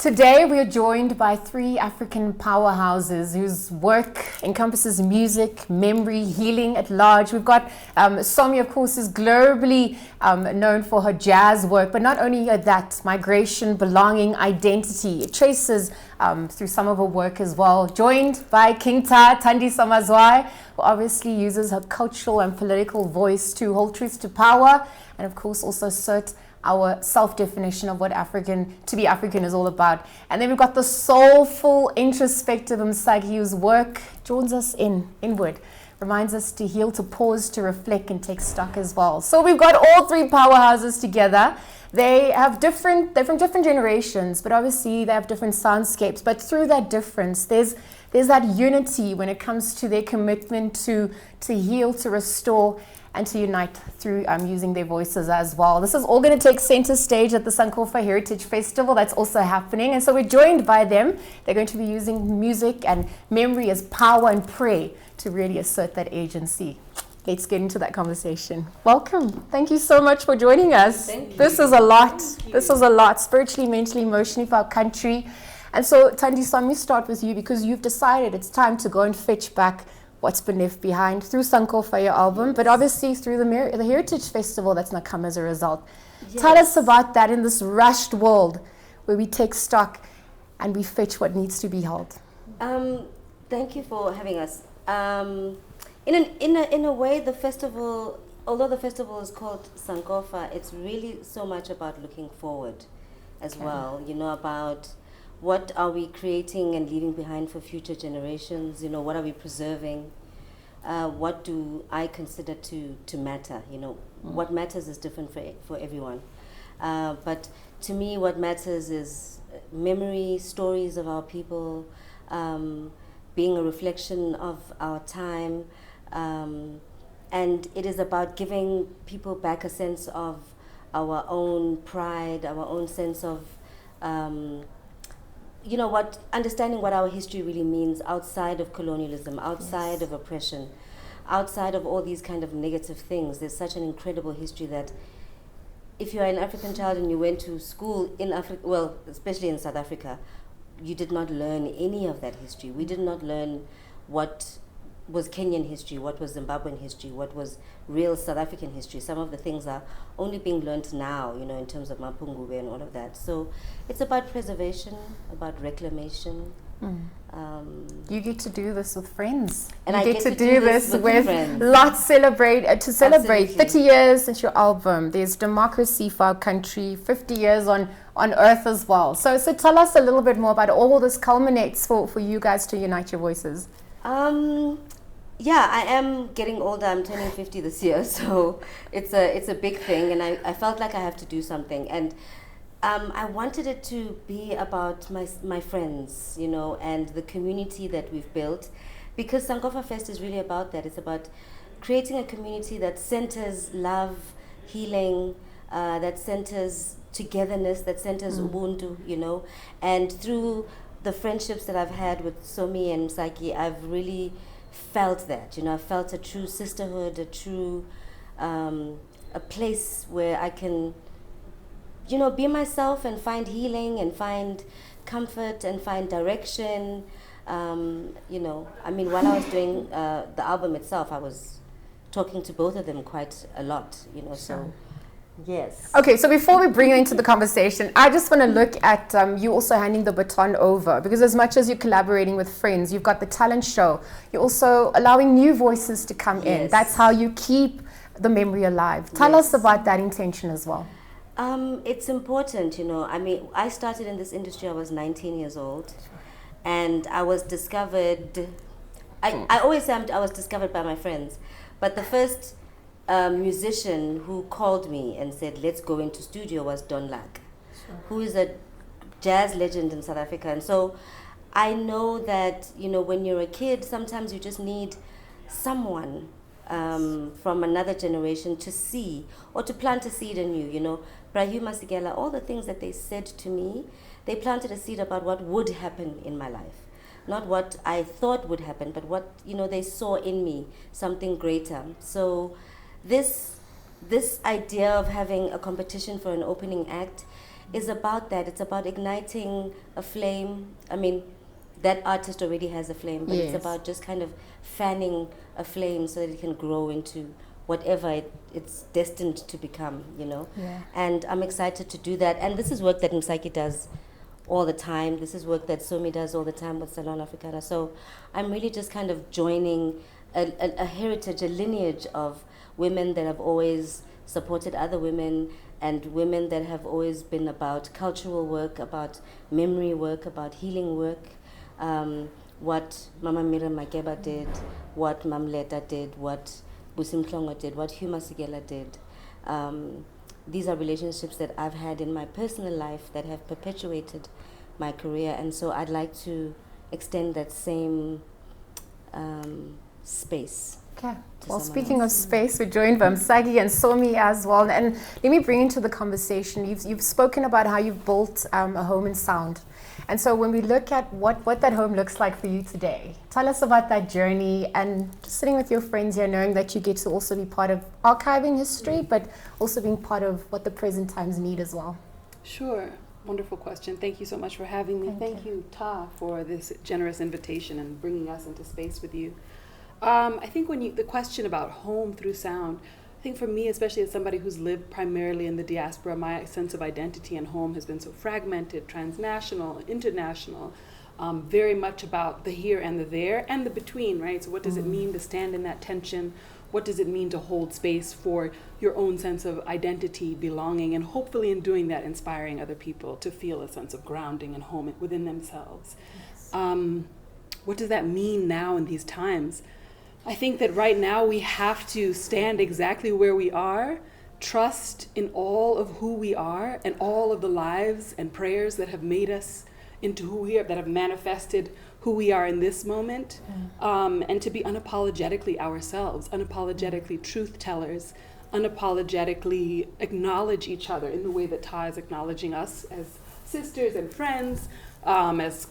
Today we are joined by three African powerhouses whose work encompasses music, memory, healing at large. We've got Somi, of course, is globally known for her jazz work, but not only that, migration, belonging, identity. It traces through some of her work as well. Joined by King Thandiswa Mazwai, who obviously uses her cultural and political voice to hold truth to power, and of course also assert our self-definition of what to be African is all about. And then we've got the soulful, introspective Msaki, whose work draws us inward, reminds us to heal, to pause, to reflect, and take stock as well. So we've got all three powerhouses together. They're from different generations, but obviously they have different soundscapes. But through that difference, there's that unity when it comes to their commitment to heal, to restore, and to unite through using their voices as well. This is all going to take center stage at the Sankofa Heritage Festival that's also happening. And so we're joined by them. They're going to be using music and memory as power and prayer to really assert that agency. Let's get into that conversation. Welcome. Thank you so much for joining us. Thank you. This is a lot. This is a lot, spiritually, mentally, emotionally, for our country. And so, Thandiswa, let me start with you, because you've decided it's time to go and fetch back what's been left behind through Sankofa, your album, but obviously through the Heritage Festival that's not come as a result. Yes. Tell us about that in this rushed world where we take stock and we fetch what needs to be held. Thank you for having us. In a way, the festival, although the festival is called Sankofa, it's really so much about looking forward as well, about what are we creating and leaving behind for future generations? What are we preserving? What do I consider to matter? What matters is different for everyone. But to me, what matters is memory, stories of our people, being a reflection of our time. And it is about giving people back a sense of our own pride, our own sense of understanding what our history really means outside of colonialism, outside of oppression, outside of all these kind of negative things. There's such an incredible history that if you're an African child and you went to school in Africa, well, especially in South Africa, you did not learn any of that history. We did not learn what was Kenyan history, what was Zimbabwean history, what was real South African history. Some of the things are only being learned now, in terms of Mapungube and all of that. So it's about preservation, about reclamation. You get to do this with friends. And you I get to do this with friends. Lots celebrate Absolutely. 30 years since your album. There's democracy for our country, 50 years on earth as well. So tell us a little bit more about all this culminates for you guys to unite your voices. Yeah, I am getting older. I'm turning 50 this year, so it's a big thing, and I felt like I have to do something. And I wanted it to be about my friends, and the community that we've built, because Sankofa Fest is really about that. It's about creating a community that centers love, healing, that centers togetherness, that centers Ubuntu, and through the friendships that I've had with Somi and Msaki, I've really felt that, I felt a true sisterhood, a true, a place where I can, be myself and find healing and find comfort and find direction. While I was doing the album itself, I was talking to both of them quite a lot, so. Yes. Okay, so before we bring you into the conversation, I just want to look at you also handing the baton over, because as much as you're collaborating with friends, you've got the talent show. You're also allowing new voices to come in. That's how you keep the memory alive. Tell us about that intention as well. It's important, I started in this industry, I was 19 years old, and I was discovered, I always say I was discovered by my friends, but the first musician who called me and said, let's go into studio, was Don Lack, who is a jazz legend in South Africa. And so I know that, when you're a kid, sometimes you just need someone from another generation to see or to plant a seed in you, Brahu Masigela, all the things that they said to me, they planted a seed about what would happen in my life. Not what I thought would happen, but what, they saw in me, something greater. So this idea of having a competition for an opening act is about that. It's about igniting a flame. I mean, that artist already has a flame, but Yes. it's about just kind of fanning a flame so that it can grow into whatever it's destined to become, you know. Yeah. And I'm excited to do that. And this is work that Msaki does all the time. This is work that Somi does all the time with Salon Africana. So I'm really just kind of joining a heritage, a lineage of women that have always supported other women, and women that have always been about cultural work, about memory work, about healing work. What Mama Mira Makeba did, what Mamleta did, what Busim Klongo did, what Huma Sigela did. These are relationships that I've had in my personal life that have perpetuated my career, and so I'd like to extend that same space. Okay. To Well, someone speaking else. of space, we're joined by Msaki and Somi as well. And let me bring into the conversation. You've spoken about how you've built a home in sound. And so when we look at what that home looks like for you today, tell us about that journey, and just sitting with your friends here, knowing that you get to also be part of archiving history, but also being part of what the present times need as well. Sure. Wonderful question. Thank you so much for having me. Thank you, Ta, for this generous invitation and bringing us into space with you. I think the question about home through sound, I think for me, especially as somebody who's lived primarily in the diaspora, my sense of identity and home has been so fragmented, transnational, international, very much about the here and the there and the between, right? So what does it mean to stand in that tension? What does it mean to hold space for your own sense of identity, belonging, and hopefully in doing that, inspiring other people to feel a sense of grounding and home within themselves? Yes. What does that mean now in these times? I think that right now we have to stand exactly where we are, trust in all of who we are and all of the lives and prayers that have made us into who we are, that have manifested who we are in this moment, and to be unapologetically ourselves, unapologetically truth tellers, unapologetically acknowledge each other in the way that Ta is acknowledging us as sisters and friends, as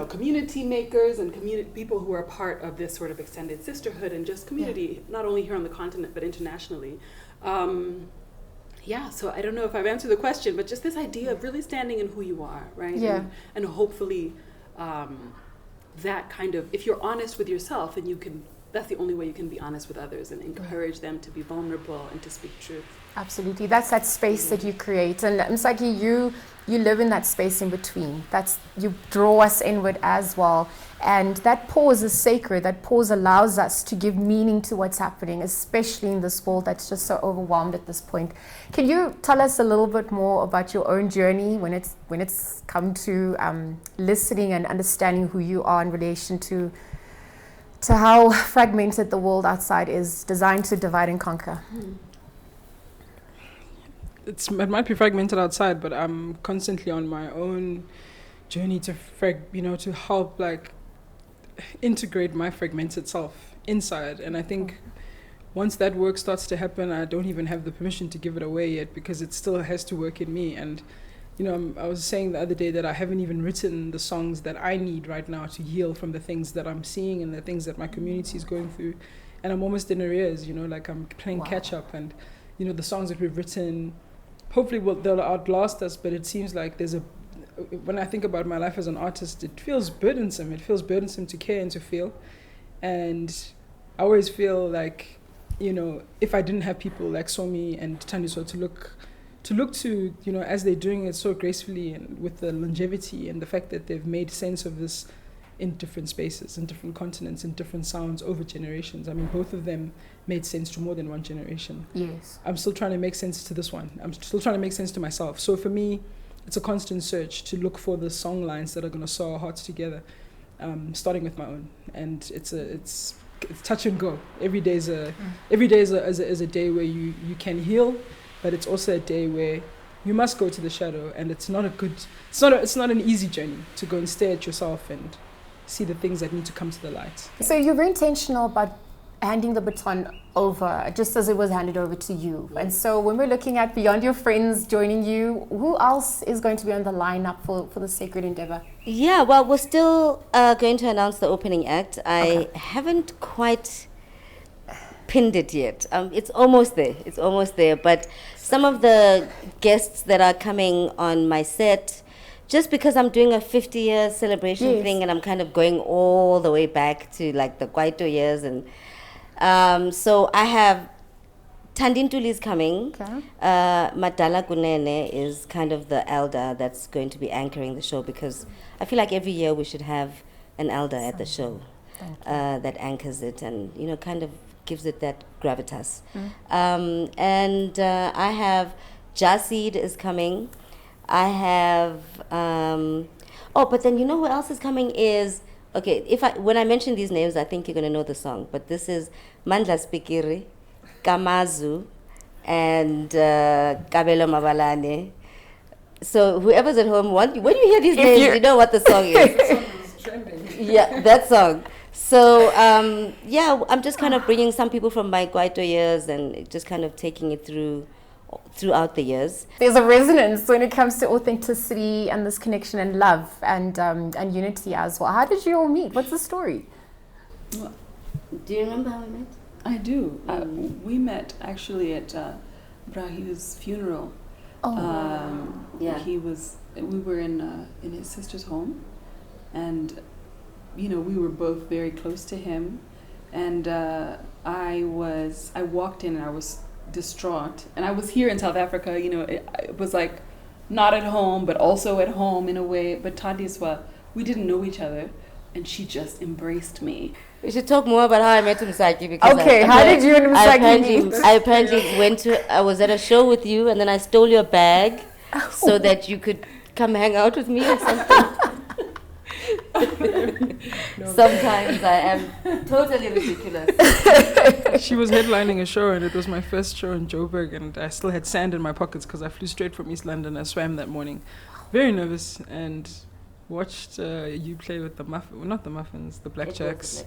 community makers and people who are part of this sort of extended sisterhood and just community, not only here on the continent, but internationally. So I don't know if I've answered the question, but just this idea of really standing in who you are, right? Yeah. And hopefully that kind of, if you're honest with yourself, and that's the only way you can be honest with others and encourage them to be vulnerable and to speak truth. Absolutely. That's that space that you create. And Msaki, you live in that space in between. You draw us inward as well. And that pause is sacred. That pause allows us to give meaning to what's happening, especially in this world that's just so overwhelmed at this point. Can you tell us a little bit more about your own journey when it's come to listening and understanding who you are in relation to how fragmented the world outside is, designed to divide and conquer? It might be fragmented outside, but I'm constantly on my own journey to help integrate my fragmented self inside. And I think once that work starts to happen, I don't even have the permission to give it away yet, because it still has to work in me. And I was saying the other day that I haven't even written the songs that I need right now to heal from the things that I'm seeing and the things that my community is going through. And I'm almost in arrears, I'm playing catch up. And the songs that we've written, hopefully they'll outlast us, but it seems like when I think about my life as an artist, it feels burdensome. It feels burdensome to care and to feel. And I always feel like, if I didn't have people like Somi and Thandiswa to look to, as they're doing it so gracefully and with the longevity and the fact that they've made sense of this in different spaces, in different continents, in different sounds over generations. I mean, both of them made sense to more than one generation. Yes. I'm still trying to make sense to this one. I'm still trying to make sense to myself. So for me, it's a constant search to look for the song lines that are going to sew our hearts together, starting with my own. And it's touch and go. Every day is a day where you can heal, but it's also a day where you must go to the shadow, and it's not an easy journey to go and stare at yourself and see the things that need to come to the light. So you're very intentional about handing the baton over, just as it was handed over to you. And so when we're looking at beyond your friends joining you, who else is going to be on the lineup for the sacred endeavor? Yeah, well, we're still going to announce the opening act. I haven't quite pinned it yet. It's almost there. It's almost there. But some of the guests that are coming on my set, just because I'm doing a 50-year celebration thing, and I'm kind of going all the way back to like the Kwaito years, and so I have Thandintuli is coming. Okay. Madala Kunene is kind of the elder that's going to be anchoring the show, because I feel like every year we should have an elder at the show that anchors it and, you know, kind of gives it that gravitas. And I have Jasid is coming. I have but then you know who else is coming is, okay, when I mention these names, I think you're going to know the song, but this is Mandla Spikiri, Kamazu, and Kabelo Mabalane. So whoever's at home, when you hear these names, you know what the song is. Yeah, that song. So I'm just kind of bringing some people from my Kwaito years and just kind of taking it throughout the years. There's a resonance when it comes to authenticity and this connection and love and unity as well. How did you all meet? What's the story? Do you remember how we met? I do. We met actually at Brahu's funeral. We were in his sister's home, and you know, we were both very close to him, and I walked in and I was distraught, and I was here in South Africa, you know, it was like not at home but also at home in a way. But Thandiswa, we didn't know each other, and she just embraced me. We should talk more about how I met Msaki, because how did you and Msaki meet? I apparently I was at a show with you, and then I stole your bag so that you could come hang out with me or something. Sometimes I am totally ridiculous. She was headlining a show, and it was my first show in Joburg, and I still had sand in my pockets because I flew straight from East London. I swam that morning, very nervous, and watched you play with the not the muffins, the blackjacks.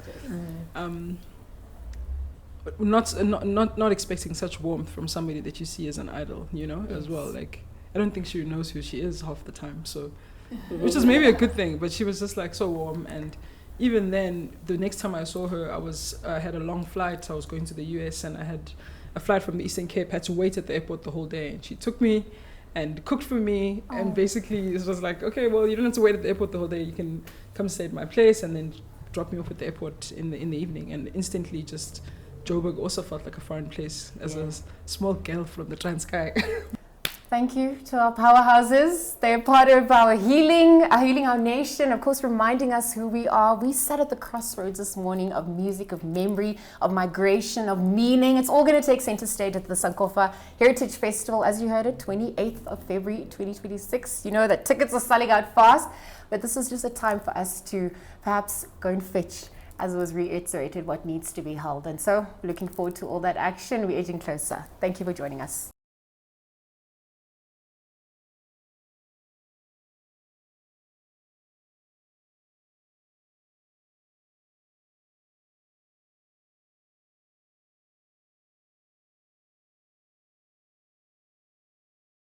Not expecting such warmth from somebody that you see as an idol, you know, as well. Like, I don't think she knows who she is half the time, so which is maybe a good thing. But she was just like so warm, and even then, the next time I saw her, I had a long flight. I was going to the US, and I had a flight from the Eastern Cape. Had to wait at the airport the whole day, and she took me and cooked for me, and basically it was like, okay, well, you don't have to wait at the airport the whole day. You can come stay at my place and then drop me off at the airport in the evening. And instantly, just Joburg also felt like a foreign place as a small girl from the Transkei. Thank you to our powerhouses. They're part of our healing our nation, of course, reminding us who we are. We sat at the crossroads this morning of music, of memory, of migration, of meaning. It's all going to take center stage at the Sankofa Heritage Festival, as you heard it, 28th of February 2026. You know that tickets are selling out fast, but this is just a time for us to perhaps go and fetch, as it was reiterated, what needs to be held. And so, looking forward to all that action. We're edging closer. Thank you for joining us.